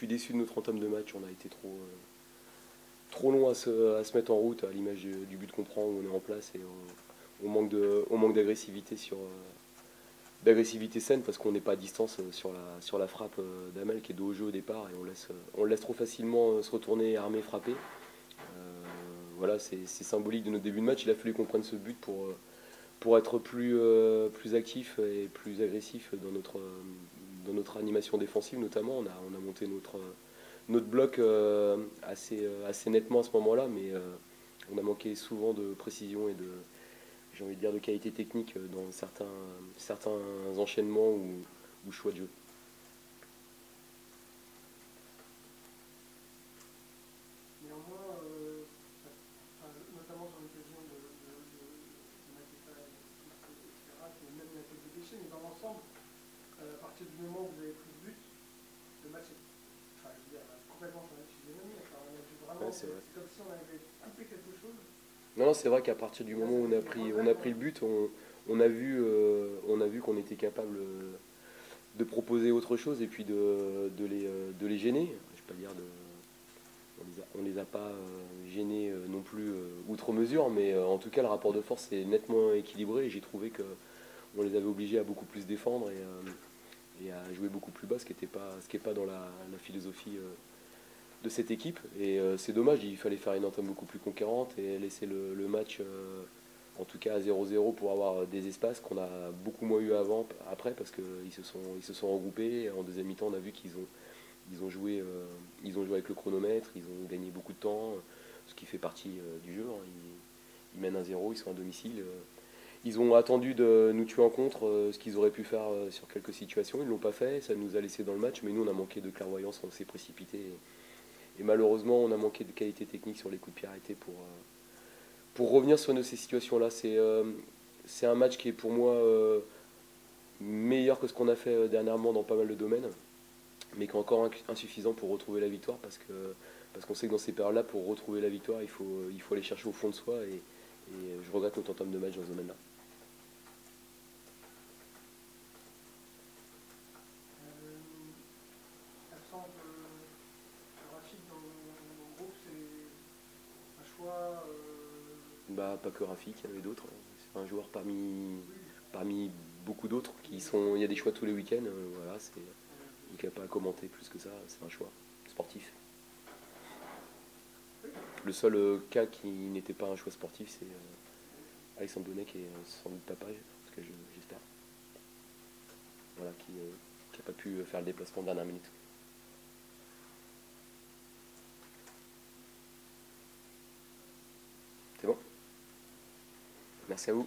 suis déçu de notre entame de match. On a été trop long à se mettre en route, à l'image du but qu'on prend où on est en place et au manque d'agressivité d'agressivité saine parce qu'on n'est pas à distance sur la frappe d'Amel qui est dos au jeu au départ et on le laisse trop facilement se retourner, armer, frapper. Voilà, c'est symbolique de notre début de match. Il a fallu qu'on prenne ce but pour être plus actif et plus agressif dans notre animation défensive notamment. On a monté notre bloc assez nettement à ce moment-là, mais on a manqué souvent de précision et j'ai envie de dire, de qualité technique dans certains enchaînements ou choix de jeu. Néanmoins, notamment sur l'occasion de Maqueta, etc., qui même la tête de déchet, mais dans l'ensemble, à partir du moment où vous avez pris le but, le match est, enfin, je veux dire, complètement sur la physionomie. Enfin, on a dû Ouais, vraiment, c'est vrai. c'est comme si on avait coupé quelque chose. Non, non, c'est vrai qu'à partir du Et là, moment ça où fait des on regrets, a quoi. pris le but, on a vu qu'on était capable de proposer autre chose et puis de les gêner. Je ne vais pas dire on les a pas gênés non plus outre mesure, mais en tout cas le rapport de force est nettement équilibré et j'ai trouvé qu'on les avait obligés à beaucoup plus défendre et à jouer beaucoup plus bas, ce qui est pas dans la philosophie de cette équipe. Et c'est dommage, il fallait faire une entame beaucoup plus conquérante et laisser le match en tout cas à 0-0 pour avoir des espaces qu'on a beaucoup moins eu après parce qu'ils se sont regroupés. En deuxième mi-temps, on a vu ils ont joué avec le chronomètre, ils ont gagné beaucoup de temps, ce qui fait partie du jeu. Hein. Ils mènent 1-0, ils sont à domicile. Ils ont attendu de nous tuer en contre, ce qu'ils auraient pu faire sur quelques situations. Ils ne l'ont pas fait, ça nous a laissé dans le match, mais nous on a manqué de clairvoyance, on s'est précipité. Et malheureusement, on a manqué de qualité technique sur les coups de pied arrêtés pour revenir sur ces situations-là. C'est un match qui est pour moi meilleur que ce qu'on a fait dernièrement dans pas mal de domaines, mais qui est encore insuffisant pour retrouver la victoire parce qu'on sait que dans ces périodes-là, pour retrouver la victoire, il faut aller chercher au fond de soi et je regrette notre entame de match dans ce domaine-là. L'absence de Rachid dans le groupe, c'est un choix. Bah, pas que Rafik, il y en avait d'autres. C'est un joueur Oui, parmi beaucoup d'autres qui sont. Il y a des choix tous les week-ends. Voilà, il n'y a pas à commenter plus que ça. C'est un choix sportif. Le seul cas qui n'était pas un choix sportif, c'est Alexandre Bonnet qui est sans doute papa, parce que j'espère. Voilà, qui n'a pas pu faire le déplacement de dernière minute. C'est bon. Merci à vous.